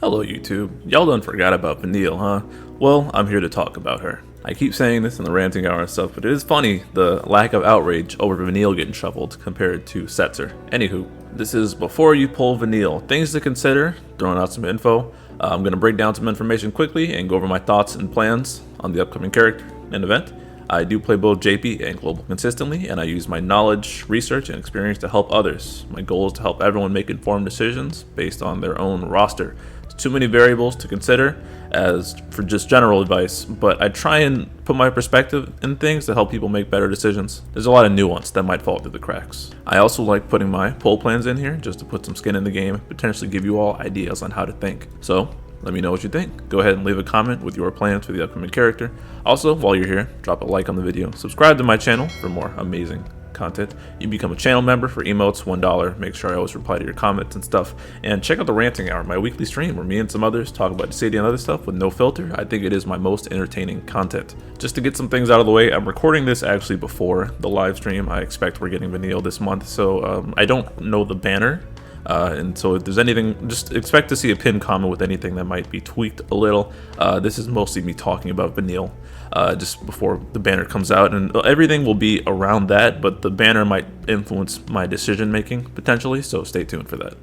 Hello YouTube, y'all done forgot about Vanille, huh? Well, I'm here to talk about her. I keep saying this in the Ranting Hour and stuff, but it is funny the lack of outrage over Vanille getting shuffled compared to Setzer. Anywho, this is before you pull Vanille. Things to consider, throwing out some info. I'm going to break down some information quickly and go over my thoughts and plans on the upcoming character and event. I do play both JP and Global consistently, and I use my knowledge, research, and experience to help others. My goal is to help everyone make informed decisions based on their own roster. There's too many variables to consider as for just general advice, but I try and put my perspective in things to help people make better decisions. There's a lot of nuance that might fall through the cracks. I also like putting my poll plans in here just to put some skin in the game, potentially give you all ideas on how to think. So let me know what you think. Go ahead and leave a comment with your plans for the upcoming character. Also, while you're here, drop a like on the video. Subscribe to my channel for more amazing content. You can become a channel member for emotes, $1. Make sure I always reply to your comments and stuff. And check out the Ranting Hour, my weekly stream where me and some others talk about Dissidia and other stuff with no filter. I think it is my most entertaining content. Just to get some things out of the way, I'm recording this actually before the live stream. I expect we're getting Vanille this month, so I don't know the banner. And so if there's anything, just expect to see a pinned comment with anything that might be tweaked a little. This is mostly me talking about Vanille just before the banner comes out, and everything will be around that, but the banner might influence my decision making potentially, so stay tuned for that.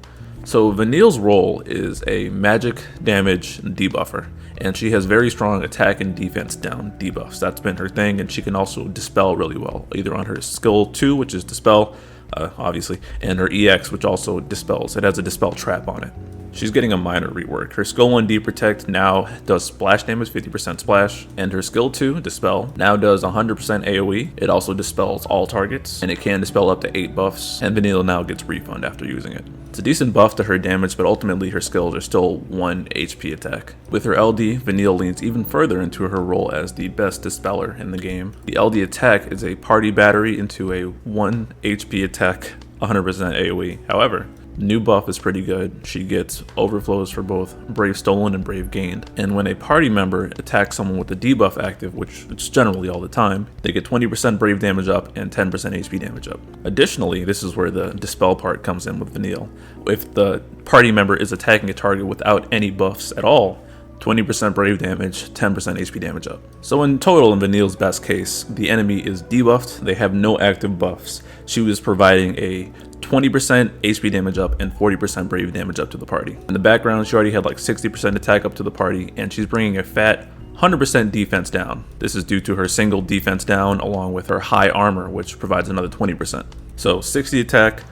So Vanille's role is a magic damage debuffer, and she has very strong attack and defense down debuffs. That's been her thing, and she can also dispel really well, either on her skill 2, which is dispel, obviously, and her EX, which also dispels. It has a dispel trap on it. She's getting a minor rework. Her skill 1 Protect now does splash damage, 50% splash, and her skill 2 Dispel now does 100% AoE. It also dispels all targets, and it can dispel up to 8 buffs, and Vanille now gets refund after using it. It's a decent buff to her damage, but ultimately her skills are still 1 HP attack. With her LD, Vanille leans even further into her role as the best dispeller in the game. The LD attack is a party battery into a 1 HP attack, 100% AoE. However, the new buff is pretty good. She gets overflows for both Brave Stolen and Brave Gained. And when a party member attacks someone with the debuff active, which it's generally all the time, they get 20% Brave damage up and 10% HP damage up. Additionally, this is where the Dispel part comes in with Vanille. If the party member is attacking a target without any buffs at all, 20% Brave damage, 10% HP damage up. So in total, in Vanille's best case, the enemy is debuffed, they have no active buffs. She was providing a 20% HP damage up and 40% Brave damage up to the party. In the background, she already had like 60% attack up to the party, and she's bringing a fat 100% defense down. This is due to her single defense down along with her high armor, which provides another 20%. So 60 attack,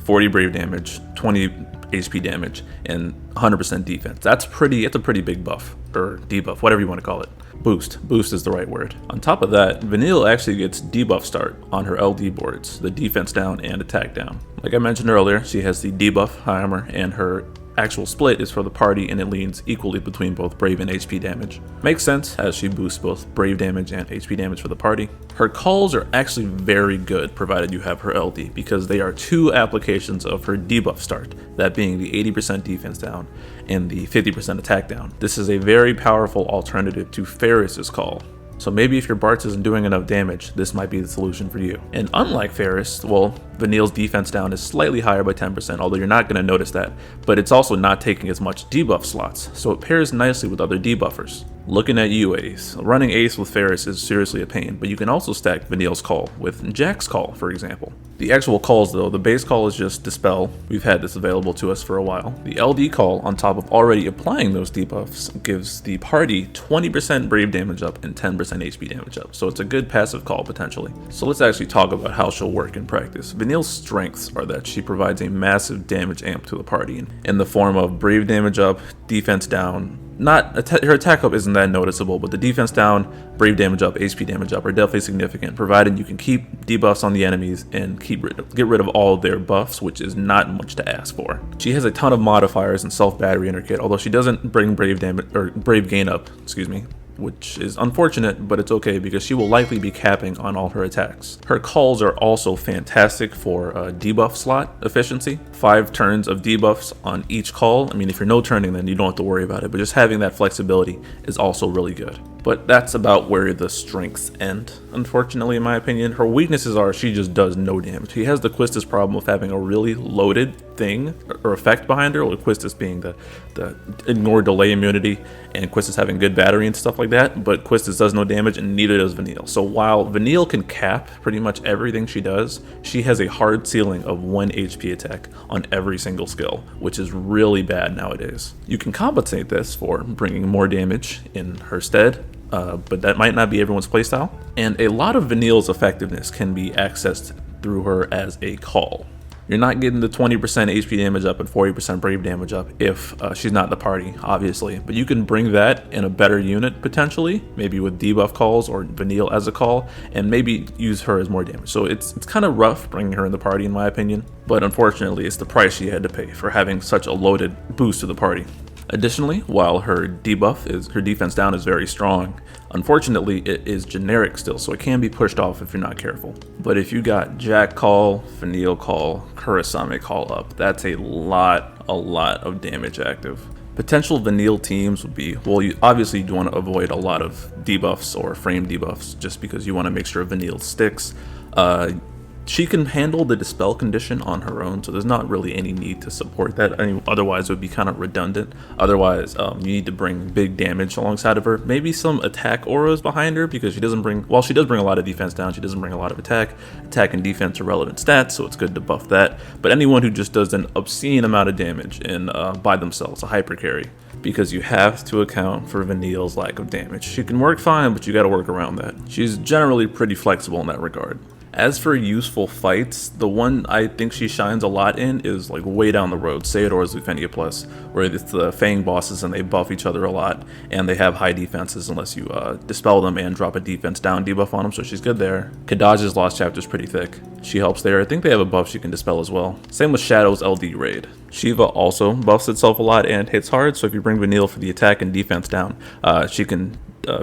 40 Brave damage, 20 HP damage, and 100% defense. That's a pretty big buff, or debuff, whatever you want to call it. Boost is the right word. On top of that, Vanille actually gets debuff start on her LD boards, the defense down and attack down. Like I mentioned earlier, she has the debuff high armor, and her actual split is for the party, and it leans equally between both Brave and HP damage. Makes sense as she boosts both Brave damage and HP damage for the party. Her calls are actually very good provided you have her LD, because they are 2 applications of her debuff start, that being the 80% defense down and the 50% attack down. This is a very powerful alternative to Ferris's call. So maybe if your Bartz isn't doing enough damage, this might be the solution for you. And unlike Ferris, well, Vanille's defense down is slightly higher by 10%, although you're not going to notice that, but it's also not taking as much debuff slots, so it pairs nicely with other debuffers. Looking at you, Ace. Running Ace with Ferris is seriously a pain, but you can also stack Vanille's call with Jack's call, for example. The actual calls though, the base call is just Dispel. We've had this available to us for a while. The LD call, on top of already applying those debuffs, gives the party 20% Brave damage up and 10% HP damage up, so it's a good passive call potentially. So let's actually talk about how she'll work in practice. Vanille's strengths are that she provides a massive damage amp to the party in the form of Brave damage up, defense down. Her attack up isn't that noticeable, but the defense down, Brave damage up, HP damage up are definitely significant, provided you can keep debuffs on the enemies and get rid of all of their buffs, which is not much to ask for. She has a ton of modifiers and self-battery in her kit, although she doesn't bring Brave damage or Brave gain up, which is unfortunate, but it's okay because she will likely be capping on all her attacks. Her calls are also fantastic for debuff slot efficiency. 5 turns of debuffs on each call. I mean, if you're no turning, then you don't have to worry about it, but just having that flexibility is also really good. But that's about where the strengths end, unfortunately, in my opinion. Her weaknesses are she just does no damage. She has the Quistis problem of having a really loaded thing or effect behind her, with Quistis being the ignore delay immunity, and Quistis having good battery and stuff like that, but Quistis does no damage and neither does Vanille. So while Vanille can cap pretty much everything she does, she has a hard ceiling of 1 HP attack on every single skill, which is really bad nowadays. You can compensate this for bringing more damage in her stead, but that might not be everyone's playstyle. And a lot of Vanille's effectiveness can be accessed through her as a call. You're not getting the 20% HP damage up and 40% brave damage up if she's not in the party, obviously. But you can bring that in a better unit, potentially, maybe with debuff calls or Vanille as a call, and maybe use her as more damage. So it's kind of rough bringing her in the party, in my opinion. But unfortunately, it's the price she had to pay for having such a loaded boost to the party. Additionally, while her defense down is very strong, unfortunately it is generic still, so it can be pushed off if you're not careful. But if you got Jack call, Vanille call, Kurasame call up, that's a lot of damage active. Potential Vanille teams would be, well, you obviously want to avoid a lot of debuffs or frame debuffs just because you want to make sure Vanille sticks. She can handle the Dispel condition on her own, so there's not really any need to support that. Otherwise, it would be kind of redundant. Otherwise, you need to bring big damage alongside of her. Maybe some attack auras behind her, because she doesn't bring, while she does bring a lot of defense down, she doesn't bring a lot of attack. Attack and defense are relevant stats, so it's good to buff that. But anyone who just does an obscene amount of damage in by themselves, a hyper carry, because you have to account for Vanille's lack of damage. She can work fine, but you got to work around that. She's generally pretty flexible in that regard. As for useful fights, the one I think she shines a lot in is like way down the road, Sayador's Lufenia Plus, where it's the Fang bosses and they buff each other a lot, and they have high defenses unless you dispel them and drop a defense down debuff on them, so she's good there. Kadaj's Lost Chapter is pretty thick. She helps there. I think they have a buff she can dispel as well. Same with Shadow's LD Raid. Shiva also buffs itself a lot and hits hard, so if you bring Vanille for the attack and defense down, she can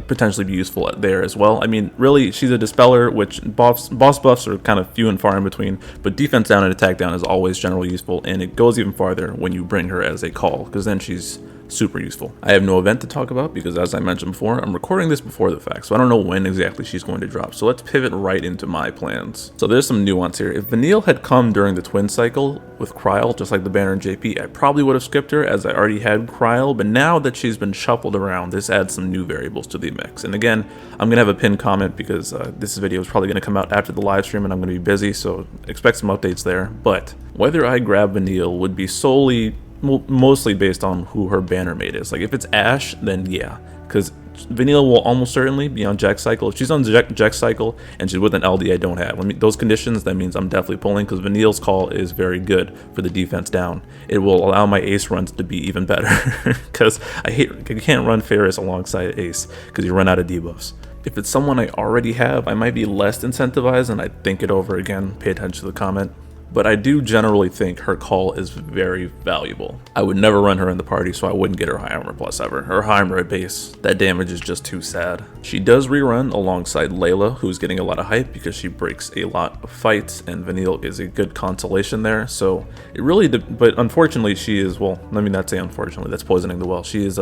potentially be useful there as well. I mean, really, she's a dispeller, which boss buffs are kind of few and far in between, but defense down and attack down is always generally useful, and it goes even farther when you bring her as a call, because then she's super useful. I have no event to talk about because, as I mentioned before, I'm recording this before the fact, so I don't know when exactly she's going to drop. So let's pivot right into my plans. So there's some nuance here. If Vanille had come during the twin cycle with Kryl, just like the banner in JP, I probably would have skipped her as I already had Kryl, but now that she's been shuffled around, this adds some new variables to the mix. And again, I'm gonna have a pinned comment because this video is probably gonna come out after the live stream and I'm gonna be busy, so expect some updates there. But whether I grab Vanille would be mostly based on who her banner mate is. Like if it's Ashe, then yeah, because Vanille will almost certainly be on Jack cycle. If she's on Jack cycle and she's with an LD I don't have, those conditions, that means I'm definitely pulling, because Vanille's call is very good for the defense down. It will allow my ace runs to be even better because you can't run Ferris alongside ace because you run out of debuffs. If it's someone I already have, I might be less incentivized and I'd think it over again, pay attention to the comment. But I do generally think her call is very valuable. I would never run her in the party, so I wouldn't get her high armor plus ever. Her high armor at base, that damage is just too sad. She does rerun alongside Layla, who's getting a lot of hype because she breaks a lot of fights, and Vanille is a good consolation there. So it really, but unfortunately she is, well, let me not say unfortunately, that's poisoning the well. She is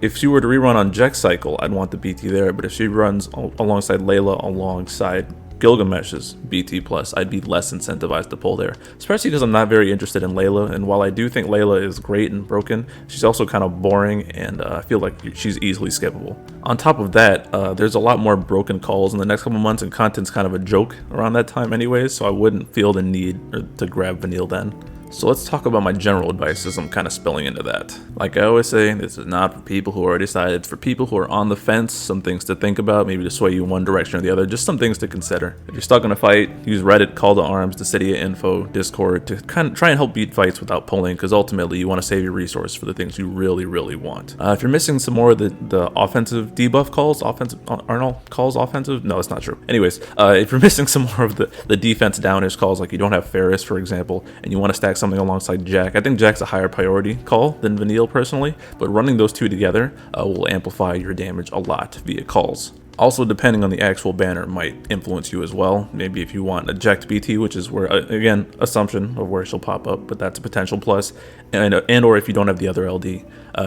if she were to rerun on Jack cycle, I'd want the BT there, but if she runs alongside Layla alongside Gilgamesh's BT plus, I'd be less incentivized to pull there, especially because I'm not very interested in Layla, and while I do think Layla is great and broken, she's also kind of boring, and I feel like she's easily skippable. On top of that, there's a lot more broken calls in the next couple months, and content's kind of a joke around that time anyways, so I wouldn't feel the need to grab Vanille then. So let's talk about my general advice as I'm kind of spilling into that. Like I always say, this is not for people who are decided, it's for people who are on the fence, some things to think about, maybe to sway you one direction or the other, just some things to consider. If you're stuck in a fight, use Reddit, Call to Arms, Dissidiainfo, Discord to kind of try and help beat fights without pulling, because ultimately you want to save your resource for the things you really, really want. If you're missing some more of the offensive debuff calls, aren't all calls offensive? No, that's not true. Anyways, if you're missing some more of the defense downish calls, like you don't have Ferris, for example, and you want to stack something alongside Jack, I think Jack's a higher priority call than Vanille personally, but running those two together will amplify your damage a lot via calls. Also, depending on the actual banner might influence you as well. Maybe if you want a Jacked BT, which is where, again, assumption of where she'll pop up, but that's a potential plus, and or if you don't have the other LD.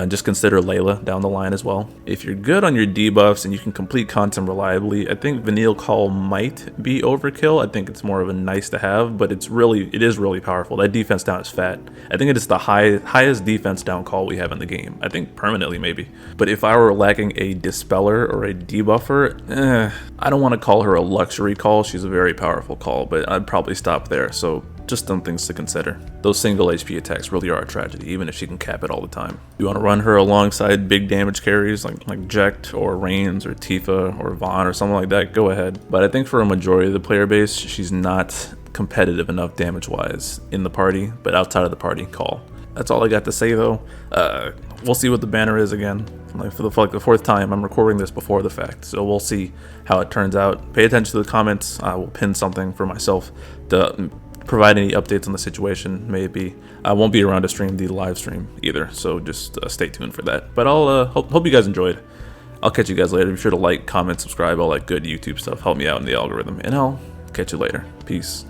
Just consider Layla down the line as well. If you're good on your debuffs and you can complete content reliably, I think Vanille Call might be overkill. I think it's more of a nice to have, but it is really powerful. That defense down is fat. I think it is the highest defense down call we have in the game. I think permanently maybe. But if I were lacking a dispeller or a debuffer, I don't want to call her a luxury call. She's a very powerful call, but I'd probably stop there. So just some things to consider. Those single HP attacks really are a tragedy, even if she can cap it all the time. You want to run her alongside big damage carries like Jekt or Reigns or Tifa or Vaughn or something like that, go ahead. But I think for a majority of the player base, she's not competitive enough damage-wise in the party, but outside of the party, call. That's all I got to say though. We'll see what the banner is again. For the fourth time, I'm recording this before the fact, so we'll see how it turns out. Pay attention to the comments. I will pin something for myself to provide any updates on the situation. Maybe I won't be around to stream the live stream either, so just stay tuned for that. But I'll hope you guys enjoyed. I'll catch you guys later. Be sure to like, comment, subscribe, all that good YouTube stuff. Help me out in the algorithm, and I'll catch you later. Peace.